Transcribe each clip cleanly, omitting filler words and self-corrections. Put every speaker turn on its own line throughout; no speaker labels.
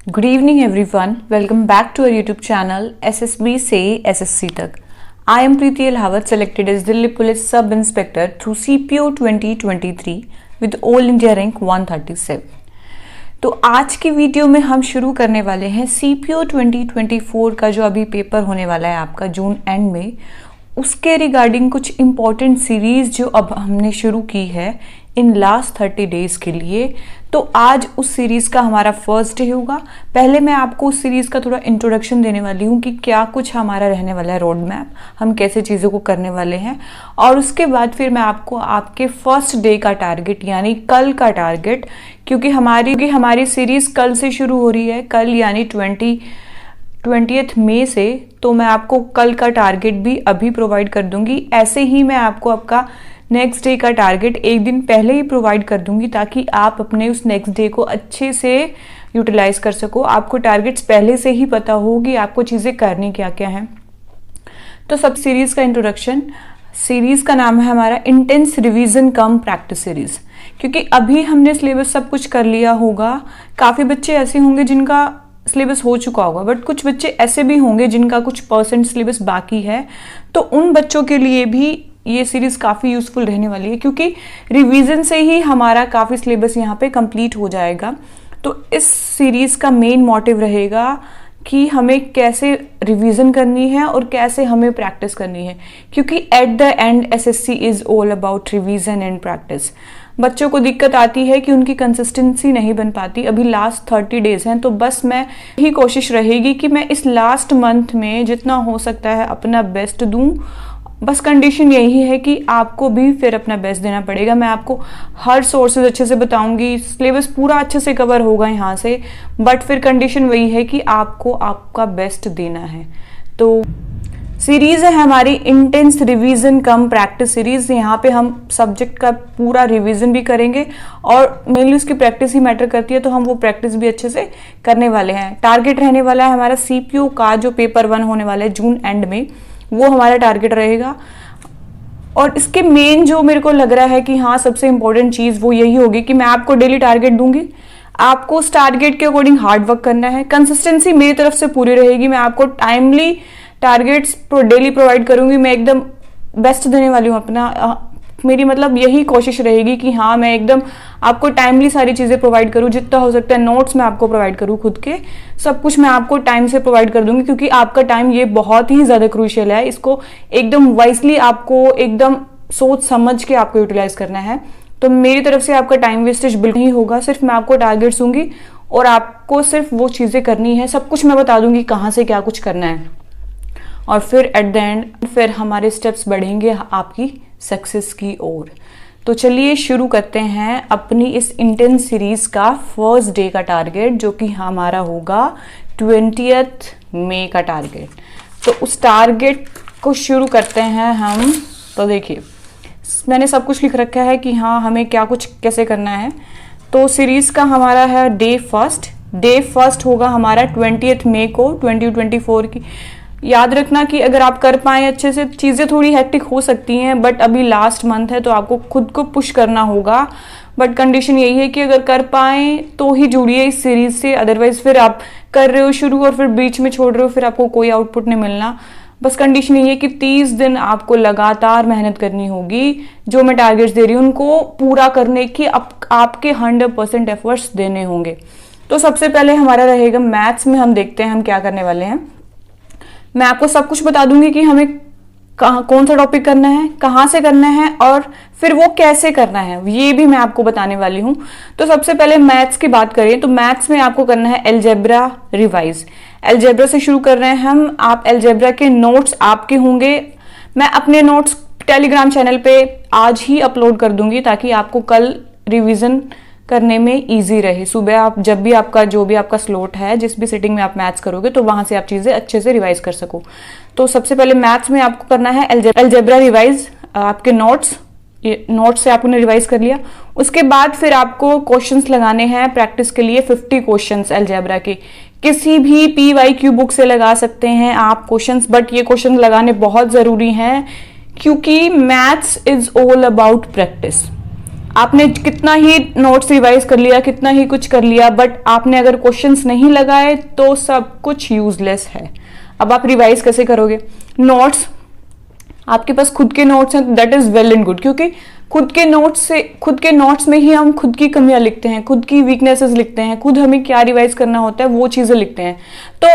Good evening everyone, welcome back to our YouTube channel SSB से SSC तक। I am Preeti Alawat, selected as Delhi police sub inspector through CPO 2023 with all India rank 137। तो आज की video में हम शुरू करने वाले हैं सीपीओ 2024 का जो अभी पेपर होने वाला है आपका जून एंड में, उसके रिगार्डिंग कुछ इम्पॉर्टेंट सीरीज जो अब हमने शुरू की है इन लास्ट 30 डेज के लिए। तो आज उस सीरीज का हमारा फर्स्ट डे होगा। पहले मैं आपको उस सीरीज का थोड़ा इंट्रोडक्शन देने वाली हूँ कि क्या कुछ हमारा रहने वाला है रोड मैप, हम कैसे चीज़ों को करने वाले हैं, और उसके बाद फिर मैं आपको आपके फर्स्ट डे का टारगेट यानी कल का टारगेट, क्योंकि हमारी सीरीज कल से शुरू हो रही है, कल यानी 20th मई से। तो मैं आपको कल का टारगेट भी अभी प्रोवाइड कर दूंगी। ऐसे ही मैं आपको आपका नेक्स्ट डे का टारगेट एक दिन पहले ही प्रोवाइड कर दूंगी ताकि आप अपने उस नेक्स्ट डे को अच्छे से यूटिलाइज कर सको। आपको टारगेट्स पहले से ही पता हो कि आपको चीज़ें करनी क्या क्या हैं। तो सब सीरीज का इंट्रोडक्शन, सीरीज का नाम है हमारा इंटेंस रिवीजन कम प्रैक्टिस सीरीज, क्योंकि अभी हमने सिलेबस सब कुछ कर लिया होगा। काफ़ी बच्चे ऐसे होंगे जिनका सिलेबस हो चुका होगा, बट कुछ बच्चे ऐसे भी होंगे जिनका कुछ परसेंट सिलेबस बाकी है। तो उन बच्चों के लिए भी ये सीरीज काफ़ी यूजफुल रहने वाली है, क्योंकि रिवीजन से ही हमारा काफ़ी सिलेबस यहाँ पे कंप्लीट हो जाएगा। तो इस सीरीज का मेन मोटिव रहेगा कि हमें कैसे रिवीजन करनी है और कैसे हमें प्रैक्टिस करनी है, क्योंकि at the end SSC is all about revision and practice. बच्चों को दिक्कत आती है कि उनकी कंसिस्टेंसी नहीं बन पाती। अभी लास्ट 30 डेज हैं, तो बस मैं ही कोशिश रहेगी कि मैं इस लास्ट मंथ में जितना हो सकता है अपना बेस्ट दूं। बस कंडीशन यही है कि आपको भी फिर अपना बेस्ट देना पड़ेगा। मैं आपको हर सोर्सेज अच्छे से बताऊंगी, सिलेबस पूरा अच्छे से कवर होगा यहाँ से, बट फिर कंडीशन वही है कि आपको आपका बेस्ट देना है। तो सीरीज है हमारी इंटेंस रिवीजन कम प्रैक्टिस सीरीज। यहाँ पे हम सब्जेक्ट का पूरा रिवीजन भी करेंगे और मेनली उसकी प्रैक्टिस ही मैटर करती है, तो हम वो प्रैक्टिस भी अच्छे से करने वाले हैं। टारगेट रहने वाला है हमारा सीपीओ का जो पेपर 1 होने वाला है जून एंड में, वो हमारा टारगेट रहेगा। और इसके मेन जो मेरे को लग रहा है कि हाँ सबसे इंपॉर्टेंट चीज़ वो यही होगी कि मैं आपको डेली टारगेट दूंगी। आपको उस टारगेट के अकॉर्डिंग हार्ड वर्क करना है। कंसिस्टेंसी मेरी तरफ से पूरी रहेगी। मैं आपको टाइमली टारगेट्स डेली प्रोवाइड करूंगी। मैं एकदम बेस्ट देने वाली हूँ अपना। मेरी मतलब यही कोशिश रहेगी कि हाँ मैं एकदम आपको टाइमली सारी चीज़ें प्रोवाइड करूँ, जितना हो सकता है नोट्स मैं आपको प्रोवाइड करूँ, खुद के सब कुछ मैं आपको टाइम से प्रोवाइड कर दूंगी, क्योंकि आपका टाइम ये बहुत ही ज़्यादा क्रूशियल है। इसको एकदम वाइजली आपको एकदम सोच समझ के आपको यूटिलाइज करना है। तो मेरी तरफ से आपका टाइम वेस्टेज बिल्कुल नहीं होगा। सिर्फ मैं आपको टारगेट्स दूंगी और आपको सिर्फ वो चीज़ें करनी है। सब कुछ मैं बता दूंगी कहाँ से क्या कुछ करना है, और फिर एट द एंड फिर हमारे स्टेप्स बढ़ेंगे आपकी सक्सेस की ओर। तो चलिए शुरू करते हैं अपनी इस इंटेंस सीरीज का फर्स्ट डे का टारगेट, जो कि हमारा होगा 20th मई का टारगेट। तो उस टारगेट को शुरू करते हैं हम। तो देखिए मैंने सब कुछ लिख रखा है कि हाँ हमें क्या कुछ कैसे करना है। तो सीरीज का हमारा है डे फर्स्ट होगा हमारा 20th मई को 2024 की। याद रखना कि अगर आप कर पाए अच्छे से, चीज़ें थोड़ी हेक्टिक हो सकती हैं, बट अभी लास्ट मंथ है तो आपको खुद को पुश करना होगा। बट कंडीशन यही है कि अगर कर पाए तो ही जुड़िए इस सीरीज से, अदरवाइज फिर आप कर रहे हो शुरू और फिर बीच में छोड़ रहे हो, फिर आपको कोई आउटपुट नहीं मिलना। बस कंडीशन यही है कि 30 दिन आपको लगातार मेहनत करनी होगी। जो मैं टारगेट्स दे रही हूँ उनको पूरा करने की आपके 100% एफर्ट्स देने होंगे। तो सबसे पहले हमारा रहेगा मैथ्स में। हम देखते हैं हम क्या करने वाले हैं। मैं आपको सब कुछ बता दूंगी कि हमें कौन सा टॉपिक करना है, कहाँ से करना है, और फिर वो कैसे करना है, ये भी मैं आपको बताने वाली हूँ। तो सबसे पहले मैथ्स की बात करें तो मैथ्स में आपको करना है अलजेब्रा रिवाइज। अलजेब्रा से शुरू कर रहे हैं हम। आप अलजेब्रा के नोट्स आपके होंगे। मैं अपने नोट्स टेलीग्राम चैनल पे आज ही अपलोड कर दूंगी ताकि आपको कल रिविजन करने में इजी रहे। सुबह आप जब भी आपका जो भी आपका स्लॉट है, जिस भी सिटिंग में आप मैथ्स करोगे, तो वहां से आप चीज़ें अच्छे से रिवाइज कर सको। तो सबसे पहले मैथ्स में आपको करना है अलजेब्रा रिवाइज। आपके नोट्स से आपने रिवाइज कर लिया। उसके बाद फिर आपको क्वेश्चंस लगाने हैं प्रैक्टिस के लिए। 50 क्वेश्चंस अलजेब्रा के किसी भी PYQ बुक से लगा सकते हैं आप क्वेश्चंस, बट ये क्वेश्चन लगाने बहुत ज़रूरी हैं, क्योंकि maths is all about practice. आपने कितना ही नोट्स रिवाइज कर लिया, कितना ही कुछ कर लिया, बट आपने अगर क्वेश्चंस नहीं लगाए तो सब कुछ यूजलेस है। अब आप रिवाइज कैसे करोगे? नोट्स, आपके पास खुद के नोट्स हैं, that is well and good, क्योंकि खुद के नोट्स में ही हम खुद की कमियां लिखते हैं, खुद की वीकनेसेस लिखते हैं, खुद हमें क्या रिवाइज करना होता है वो चीजें लिखते हैं। तो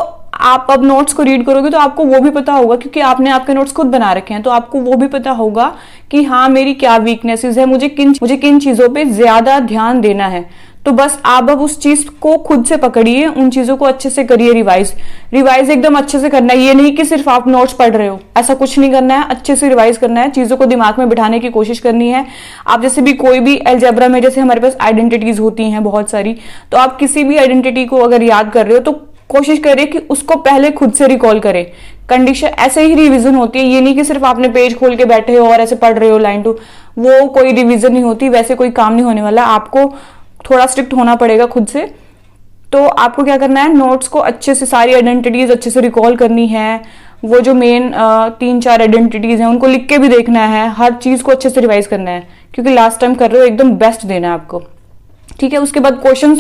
आप अब नोट्स को रीड करोगे तो आपको वो भी पता होगा, क्योंकि आपने आपके नोट्स खुद बना रखे हैं, तो आपको वो भी पता होगा कि हाँ मेरी क्या वीकनेसेस है, मुझे किन चीजों पे ज्यादा ध्यान देना है। तो बस आप अब उस चीज को खुद से पकड़िए, उन चीजों को अच्छे से करिए रिवाइज एकदम अच्छे से करना है। ये नहीं कि सिर्फ आप नोट्स पढ़ रहे हो, ऐसा कुछ नहीं करना है, अच्छे से रिवाइज करना है, चीजों को दिमाग में बिठाने की कोशिश करनी है। आप जैसे भी कोई भी अलजेब्रा में जैसे हमारे पास आइडेंटिटीज होती हैं बहुत सारी, तो आप किसी भी आइडेंटिटी को अगर याद कर रहे हो तो कोशिश करिए कि उसको पहले खुद से रिकॉल करें। कंडीशन ऐसे ही रिवीजन होती है, ये नहीं कि सिर्फ आपने पेज खोल के बैठे हो और ऐसे पढ़ रहे हो लाइन टू, वो कोई रिवीजन नहीं होती, वैसे कोई काम नहीं होने वाला। आपको थोड़ा स्ट्रिक्ट होना पड़ेगा खुद से। तो आपको क्या करना है, नोट्स को अच्छे से, सारी आइडेंटिटीज अच्छे से रिकॉल करनी है। वो जो मेन 3-4 आइडेंटिटीज हैं उनको लिख के भी देखना है, हर चीज को अच्छे से रिवाइज करना है, क्योंकि लास्ट टाइम कर रहे हो एकदम बेस्ट देना है आपको। ठीक है, उसके बाद क्वेश्चन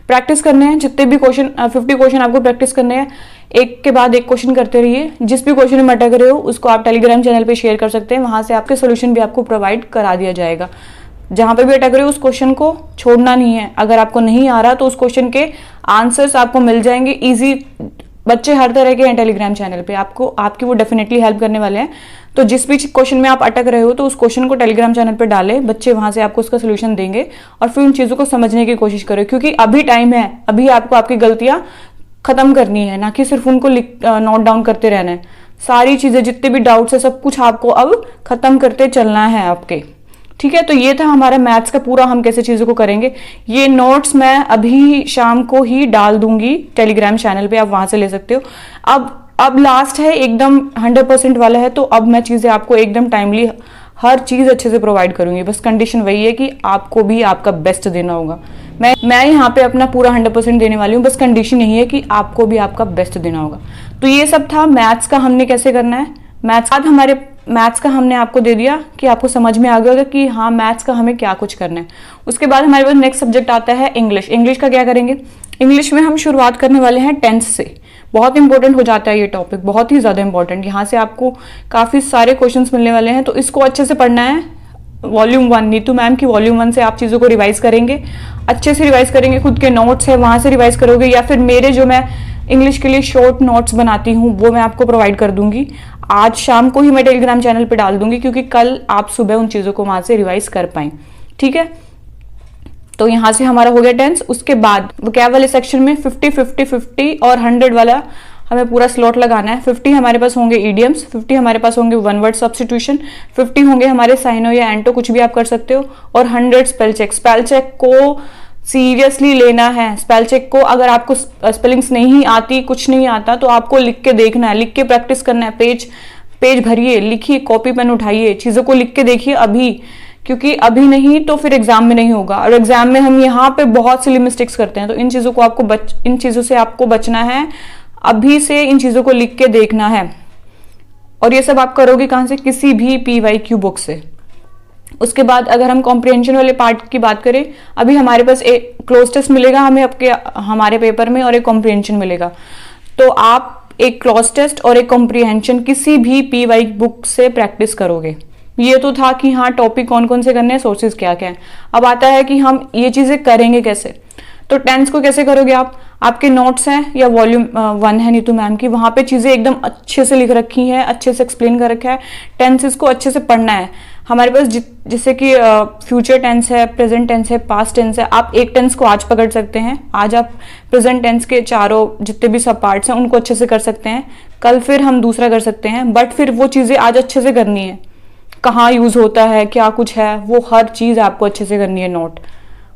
प्रैक्टिस करने हैं, जितने भी क्वेश्चन 50 क्वेश्चन आपको प्रैक्टिस करने हैं, एक के बाद एक क्वेश्चन करते रहिए। जिस भी क्वेश्चन में अटक रहे हो उसको आप टेलीग्राम चैनल पे शेयर कर सकते हैं, वहां से आपके सोल्यूशन भी आपको प्रोवाइड करा दिया जाएगा। जहां पे भी अटक रहे हो उस क्वेश्चन को छोड़ना नहीं है। अगर आपको नहीं आ रहा तो उस क्वेश्चन के आंसर्स आपको मिल जाएंगे इजी। बच्चे हर तरह के हैं टेलीग्राम चैनल पे, आपकी वो डेफिनेटली हेल्प करने वाले हैं। तो जिस भी क्वेश्चन में आप अटक रहे हो तो उस क्वेश्चन को टेलीग्राम चैनल पे डाले, बच्चे वहां से आपको उसका सोल्यूशन देंगे और फिर उन चीजों को समझने की कोशिश करो, क्योंकि अभी टाइम है, अभी आपको आपकी गलतियां खत्म करनी है, ना कि सिर्फ उनको नोट डाउन करते रहना है। सारी चीजें, जितने भी डाउट्स है, सब कुछ आपको अब खत्म करते चलना है आपके। ठीक है, तो ये था हमारा मैथ्स का पूरा, हम कैसे चीजों को करेंगे। ये नोट्स मैं अभी शाम को ही डाल दूंगी टेलीग्राम चैनल पे, आप वहां से ले सकते हो। अब लास्ट है, एकदम 100% वाला है, तो अब मैं चीजें आपको एकदम टाइमली हर चीज अच्छे से प्रोवाइड करूंगी। बस कंडीशन वही है कि आपको भी आपका बेस्ट देना होगा। मैं यहाँ पे अपना पूरा 100% देने वाली हूँ, बस कंडीशन यही है कि आपको भी आपका बेस्ट देना होगा। तो ये सब था मैथ्स का, हमने कैसे करना है। मैथ्स का हमने आपको दे दिया कि आपको समझ में आ गया होगा कि हाँ मैथ्स का हमें क्या कुछ करना है। उसके बाद हमारे पास नेक्स्ट सब्जेक्ट आता है इंग्लिश। इंग्लिश का क्या करेंगे? इंग्लिश में हम शुरुआत करने वाले हैं टेंस से। बहुत इंपॉर्टेंट हो जाता है ये टॉपिक, बहुत ही ज्यादा इंपॉर्टेंट। यहाँ से आपको काफी सारे क्वेश्चंस मिलने वाले हैं, तो इसको अच्छे से पढ़ना है। वॉल्यूम 1, नीतू मैम की वॉल्यूम 1 से आप चीजों को रिवाइज करेंगे, अच्छे से रिवाइज करेंगे। खुद के नोट्स है वहां से रिवाइज करोगे, या फिर मेरे जो मैं इंग्लिश के लिए शॉर्ट नोट्स बनाती हूँ वो मैं आपको प्रोवाइड कर दूंगी। आज शाम को ही मैं टेलीग्राम चैनल पे डाल दूंगी, क्योंकि कल आप सुबह उन चीजों को वहां से रिवाइज कर पाए। ठीक है, तो यहां से हमारा हो गया टेंस। उसके बाद वोकैब वाले सेक्शन में 50 और 100 वाला हमें पूरा स्लॉट लगाना है। 50 हमारे पास होंगे इडियम्स, 50 हमारे पास होंगे वन वर्ड सब्स्टिट्यूशन, 50 होंगे हमारे साइनो या एंटो, कुछ भी आप कर सकते हो, और 100 स्पेल चेक। स्पेल चेक को सीरियसली लेना है। स्पेल चेक को, अगर आपको स्पेलिंग्स नहीं आती, कुछ नहीं आता, तो आपको लिख के देखना है, लिख के प्रैक्टिस करना है। पेज भरिए, लिखिए, कॉपी पेन उठाइए, चीजों को लिख के देखिए अभी, क्योंकि अभी नहीं तो फिर एग्जाम में नहीं होगा। और एग्जाम में हम यहाँ पे बहुत सिली मिस्टेक्स करते हैं, तो इन चीजों से आपको बचना है। अभी से इन चीजों को लिख के देखना है। और ये सब आप करोगे कहां से? किसी भी PYQ बुक से। उसके बाद अगर हम कॉम्प्रिहेंशन वाले पार्ट की बात करें, अभी हमारे पास एक क्लोज टेस्ट मिलेगा हमारे पेपर में, और एक कॉम्प्रिहेंशन मिलेगा। तो आप एक क्लोज टेस्ट और एक कॉम्प्रिहेंशन किसी भी PY बुक से प्रैक्टिस करोगे। ये तो था कि हाँ टॉपिक कौन कौन से करने हैं, सोर्सेज क्या क्या है। अब आता है कि हम ये चीजें करेंगे कैसे। तो टेंस को कैसे करोगे आप? आपके नोट्स हैं या वॉल्यूम 1 है नीतू मैम की, वहां पे चीजें एकदम अच्छे से लिख रखी हैं, अच्छे से एक्सप्लेन कर रखा है। टेंसेस को अच्छे से पढ़ना है। हमारे पास जैसे कि फ्यूचर टेंस है, प्रेजेंट टेंस है, पास्ट टेंस है। आप एक टेंस को आज पकड़ सकते हैं, आज आप प्रेजेंट टेंस के चारों जितने भी सब पार्ट्स हैं उनको अच्छे से कर सकते हैं। कल फिर हम दूसरा कर सकते हैं, बट फिर वो चीजें आज अच्छे से करनी है। कहाँ यूज होता है, क्या कुछ है, वो हर चीज आपको अच्छे से करनी है नोट,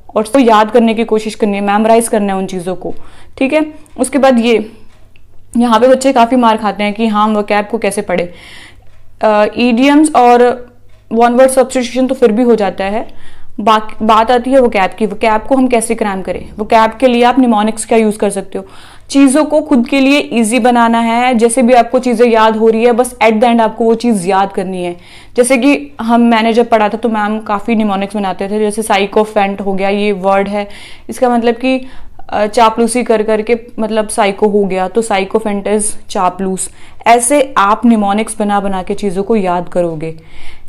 और उसको याद करने की कोशिश करनी है, मेमोराइज करना है उन चीजों को। ठीक है, उसके बाद यहाँ पे बच्चे काफी मार खाते हैं कि हाँ वोकैब को कैसे पढ़े। ईडियम्स और वन वर्ड सब्स्टिट्यूशन तो फिर भी हो जाता है, बात आती है वोकैब की। वोकैब को हम कैसे क्रैम करें? वोकैब के लिए आप निमोनिक्स का यूज कर सकते हो। चीज़ों को खुद के लिए इजी बनाना है। जैसे भी आपको चीज़ें याद हो रही है, बस एट द एंड आपको वो चीज़ याद करनी है। जैसे कि मैंने जब पढ़ा था तो मैम काफ़ी निमोनिक्स बनाते थे, जैसे साइकोफेंट हो गया, ये वर्ड है, इसका मतलब कि चापलूसी कर करके मतलब साइको हो गया, तो साइकोफेंट इज चापलूस। ऐसे आप निमोनिक्स बना बना के चीज़ों को याद करोगे।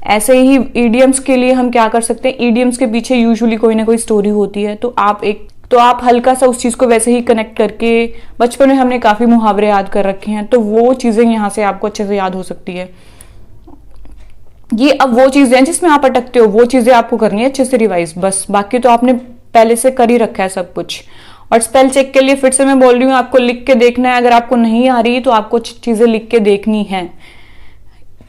ऐसे ही ईडियम्स के लिए हम क्या कर सकते हैं, ईडियम्स के पीछे यूजुअली कोई ना कोई स्टोरी होती है, तो आप हल्का सा उस चीज को वैसे ही कनेक्ट करके, बचपन में हमने काफी मुहावरे याद कर रखे हैं, तो वो चीजें यहाँ से आपको अच्छे से याद हो सकती है। ये अब वो चीजें हैं जिसमें आप अटकते हो, वो चीजें आपको करनी है अच्छे से रिवाइज, बस। बाकी तो आपने पहले से कर ही रखा है सब कुछ। और स्पेल चेक के लिए फिर से मैं बोल रही हूँ, आपको लिख के देखना है। अगर आपको नहीं आ रही तो आपको चीजें लिख के देखनी है।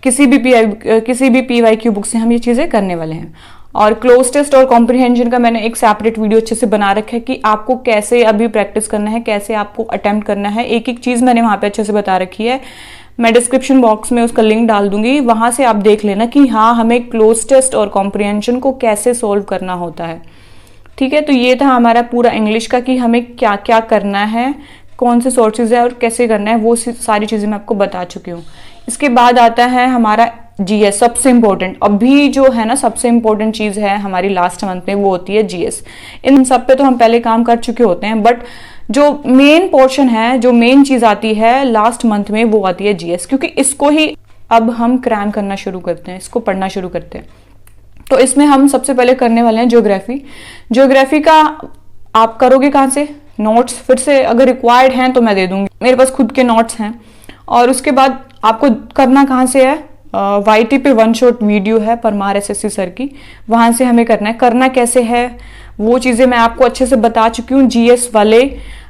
किसी भी PYQ बुक से हम ये चीजें करने वाले हैं। और क्लोज टेस्ट और कॉम्प्रिहेंशन का मैंने एक सेपरेट वीडियो अच्छे से बना रखा है कि आपको कैसे अभी प्रैक्टिस करना है, कैसे आपको अटेम्प्ट करना है। एक एक चीज मैंने वहां पे अच्छे से बता रखी है। मैं डिस्क्रिप्शन बॉक्स में उसका लिंक डाल दूंगी, वहां से आप देख लेना कि हाँ, हमें क्लोज टेस्ट और कॉम्प्रिहेंशन को कैसे सोल्व करना होता है। ठीक है, तो ये था हमारा पूरा इंग्लिश का कि हमें क्या क्या करना है, कौन से सोर्सेज है और कैसे करना है, वो सारी चीजें मैं आपको बता चुकी हूँ। इसके बाद आता है हमारा GS, सबसे इंपॉर्टेंट। अभी जो है ना, सबसे इंपॉर्टेंट चीज है हमारी लास्ट मंथ में, वो होती है GS। इन सब पे तो हम पहले काम कर चुके होते हैं, बट जो मेन पोर्शन है, जो मेन चीज आती है लास्ट मंथ में, वो आती है GS, क्योंकि इसको ही अब हम क्रैम करना शुरू करते हैं, इसको पढ़ना शुरू करते हैं। तो इसमें हम सबसे पहले करने वाले हैं ज्योग्राफी। ज्योग्राफी का आप करोगे कहाँ से, नोट्स फिर से अगर रिक्वायर्ड हैं तो मैं दे दूंगी, मेरे पास खुद के नोट्स हैं। और उसके बाद आपको करना कहाँ से है, YT पे वन शॉट वीडियो है परमार SSC सर की, वहां से हमें करना है। करना कैसे है वो चीजें मैं आपको अच्छे से बता चुकी हूँ। GS वाले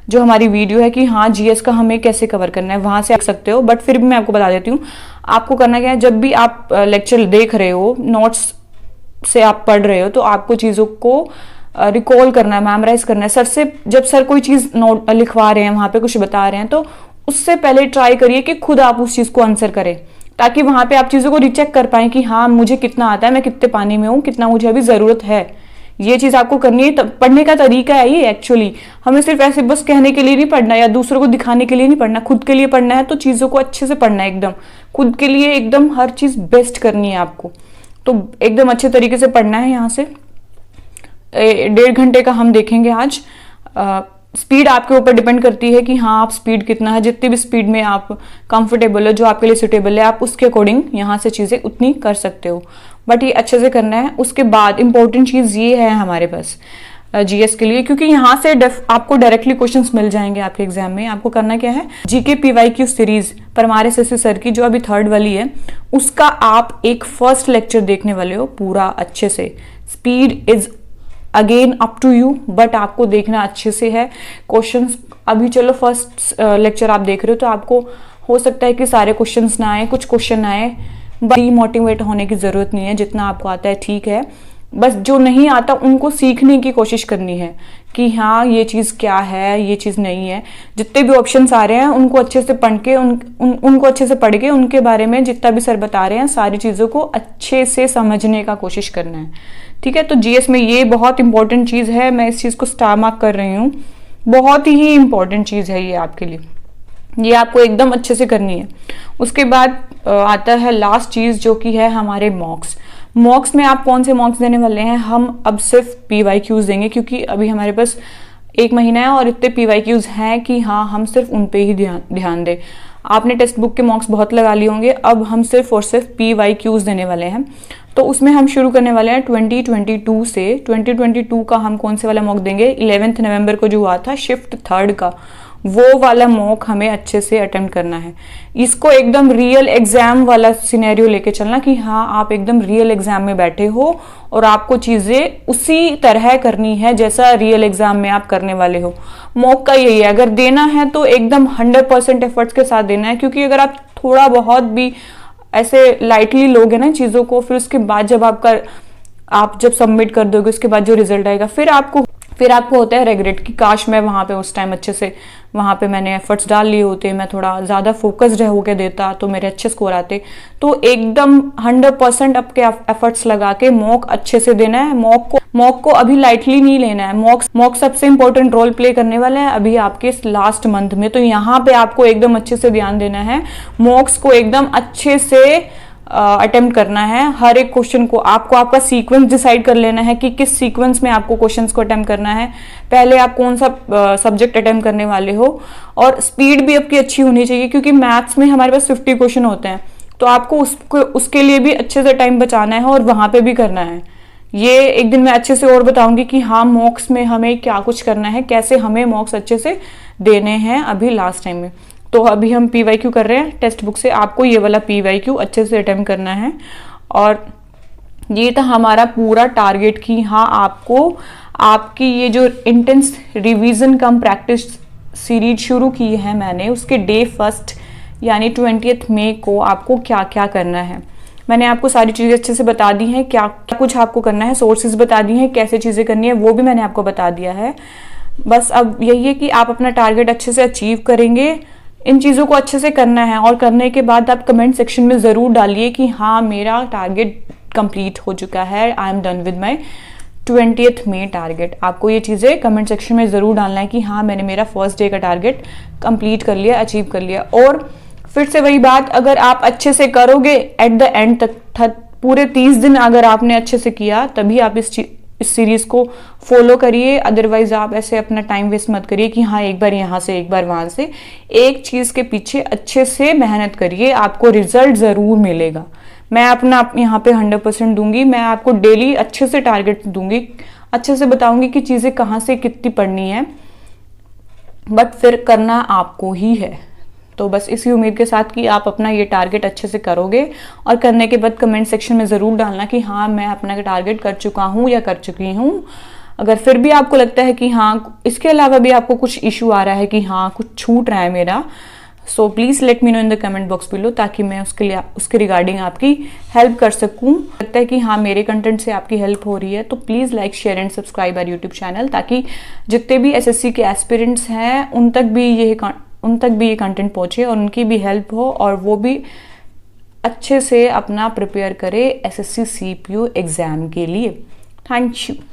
जो हमारी वीडियो है कि हाँ GS का हमें कैसे कवर करना है, वहां से देख सकते हो, बट फिर भी मैं आपको बता देती हूँ। आपको करना क्या है, जब भी आप लेक्चर देख रहे हो, नोट्स से आप पढ़ रहे हो, तो आपको चीजों को रिकॉल करना है, मेमोराइज करना है। सर से जब सर कोई चीज नोट लिखवा रहे हैं, वहां पे कुछ बता रहे हैं, तो उससे पहले ट्राई करिए कि खुद आप उस चीज को आंसर करें, ताकि वहां पे आप चीजों को रिचेक कर पाए कि हाँ मुझे कितना आता है, मैं कितने पानी में हूँ, कितना मुझे अभी जरूरत है। ये चीज आपको करनी है। पढ़ने का तरीका है ये एक्चुअली। हमें सिर्फ ऐसे बस कहने के लिए नहीं पढ़ना या दूसरों को दिखाने के लिए नहीं पढ़ना, खुद के लिए पढ़ना है। तो चीजों को अच्छे से पढ़ना है, एकदम खुद के लिए एकदम हर चीज बेस्ट करनी है आपको। तो एकदम अच्छे तरीके से पढ़ना है। यहाँ से 1.5 घंटे का हम देखेंगे आज। स्पीड आपके ऊपर डिपेंड करती है कि हाँ आप स्पीड कितना है, जितनी भी स्पीड में आप कंफर्टेबल हो, जो आपके लिए सुटेबल है, आप उसके अकॉर्डिंग यहाँ से चीजें उतनी कर सकते हो, बट ये अच्छे से करना है। उसके बाद इंपॉर्टेंट चीज ये है हमारे पास GS के लिए, क्योंकि यहाँ से आपको डायरेक्टली क्वेश्चंस मिल जाएंगे आपके एग्जाम में। आपको करना क्या है, GK PYQ series Parmar SSC sir की जो अभी 3rd वाली है, उसका आप एक फर्स्ट लेक्चर देखने वाले हो पूरा अच्छे से। Speed is again up to you, but आपको देखना अच्छे से है क्वेश्चंस। अभी चलो फर्स्ट लेक्चर आप देख रहे हो, तो आपको हो सकता है कि सारे क्वेश्चंस ना आए, कुछ क्वेश्चन आए, डीमोटिवेट होने की जरूरत नहीं है। जितना आपको आता है ठीक है, बस जो नहीं आता उनको सीखने की कोशिश करनी है कि हाँ ये चीज क्या है, ये चीज नहीं है। जितने भी ऑप्शंस आ रहे हैं उनको अच्छे से पढ़ के उनको अच्छे से पढ़ के उनके बारे में जितना भी सर बता रहे हैं सारी चीजों को अच्छे से समझने का कोशिश करना है। ठीक है, तो GS में ये बहुत इंपॉर्टेंट चीज है। मैं इस चीज को स्टार मार्क कर रही हूँ, बहुत ही इंपॉर्टेंट चीज है ये आपके लिए, ये आपको एकदम अच्छे से करनी है। उसके बाद आता है लास्ट चीज जो कि है हमारे मॉक्स। मॉक्स में आप कौन से मॉक्स देने वाले हैं, हम अब सिर्फ PYQs देंगे, क्योंकि अभी हमारे पास 1 महीना है और इतने PYQs हैं कि हाँ हम सिर्फ उन पे ही ध्यान दें। आपने टेक्स्ट बुक के मॉक्स बहुत लगा लिए होंगे, अब हम सिर्फ और सिर्फ PYQs देने वाले हैं। तो उसमें हम शुरू करने वाले हैं 2022 से। 2022 का हम कौन से वाला मॉक देंगे, 11 नवंबर को जो हुआ था शिफ्ट 3rd का, वो वाला मॉक हमें अच्छे से अटेम्प्ट करना है। इसको एकदम रियल एग्जाम वाला सिनेरियो लेके चलना कि हाँ आप एकदम रियल एग्जाम में बैठे हो और आपको चीजें उसी तरह करनी है जैसा रियल एग्जाम में आप करने वाले हो। मॉक का यही है, अगर देना है तो एकदम 100% एफर्ट्स के साथ देना है, क्योंकि अगर आप थोड़ा बहुत भी ऐसे लाइटली लोगे ना चीजों को, फिर उसके बाद जब आप जब सबमिट कर दोगे उसके बाद जो रिजल्ट आएगा, फिर आपको होता है रिग्रेट कि काश मैं वहाँ पे उस टाइम अच्छे से वहाँ पे मैंने एफर्ट्स डाल लिए होते, मैं थोड़ा ज़्यादा फोकस्ड होके देता तो मेरे अच्छे स्कोर आते। तो एकदम 100% आपके एफर्ट्स लगा के मॉक अच्छे से देना है। मॉक को अभी लाइटली नहीं लेना है। मॉक सबसे इंपॉर्टेंट रोल प्ले करने वाला है अभी आपके लास्ट मंथ में। तो यहाँ पे आपको एकदम अच्छे से ध्यान देना है, मॉक्स को एकदम अच्छे से अटेम्प्ट करना है। हर एक क्वेश्चन को आपको आपका सीक्वेंस डिसाइड कर लेना है कि किस सीक्वेंस में आपको क्वेश्चंस को अटेम्प्ट करना है, पहले आप कौन सा सब्जेक्ट अटेम्प्ट करने वाले हो। और स्पीड भी आपकी अच्छी होनी चाहिए क्योंकि मैथ्स में हमारे पास 50 क्वेश्चन होते हैं, तो आपको उसके लिए भी अच्छे से टाइम बचाना है और वहां पे भी करना है। ये एक दिन मैं अच्छे से और बताऊंगी कि हाँ मॉक्स में हमें क्या कुछ करना है, कैसे हमें मॉक्स अच्छे से देने हैं अभी लास्ट टाइम में। तो अभी हम PYQ कर रहे हैं टेक्स्ट बुक से, आपको ये वाला PYQ अच्छे से अटेम्प्ट करना है। और ये था हमारा पूरा टारगेट कि हाँ आपको आपकी ये जो इंटेंस रिवीजन कम प्रैक्टिस सीरीज शुरू की है मैंने, उसके डे 1 यानी 20 मई को आपको क्या क्या करना है मैंने आपको सारी चीज़ें अच्छे से बता दी हैं। क्या कुछ आपको करना है, सोर्सेज बता दी हैं, कैसे चीज़ें करनी है वो भी मैंने आपको बता दिया है। बस अब यही है कि आप अपना टारगेट अच्छे से अचीव करेंगे। इन चीज़ों को अच्छे से करना है और करने के बाद आप कमेंट सेक्शन में ज़रूर डालिए कि हाँ मेरा टारगेट कंप्लीट हो चुका है, I am done with my 20 May target. आपको ये चीज़ें कमेंट सेक्शन में ज़रूर डालना है कि हाँ मैंने मेरा फर्स्ट डे का टारगेट कंप्लीट कर लिया, अचीव कर लिया। और फिर से वही बात, अगर आप अच्छे से करोगे एट द एंड तक पूरे 30 दिन अगर आपने अच्छे से किया तभी आप इस सीरीज को फॉलो करिए। अदरवाइज आप ऐसे अपना टाइम वेस्ट मत करिए कि हाँ एक बार यहाँ से एक बार वहां से। एक चीज के पीछे अच्छे से मेहनत करिए, आपको रिजल्ट जरूर मिलेगा। मैं अपना यहाँ पे 100% दूंगी। मैं आपको डेली अच्छे से टारगेट दूंगी, अच्छे से बताऊंगी कि चीजें कहाँ से कितनी पढ़नी है, बट फिर करना आपको ही है। तो बस इसी उम्मीद के साथ कि आप अपना ये टारगेट अच्छे से करोगे और करने के बाद कमेंट सेक्शन में ज़रूर डालना कि हाँ मैं अपना टारगेट कर चुका हूँ या कर चुकी हूँ। अगर फिर भी आपको लगता है कि हाँ इसके अलावा भी आपको कुछ इशू आ रहा है कि हाँ कुछ छूट रहा है मेरा, so please let me know in the comment box below, ताकि मैं उसके रिगार्डिंग आपकी हेल्प कर सकूँ। लगता है कि हाँ मेरे कंटेंट से आपकी हेल्प हो रही है तो please like share and subscribe our YouTube channel, ताकि जितने भी SSC के एस्पिरेंट्स हैं उन तक भी ये कंटेंट पहुंचे और उनकी भी हेल्प हो और वो भी अच्छे से अपना प्रिपेयर करे SSC CPO एग्जाम के लिए। Thank you.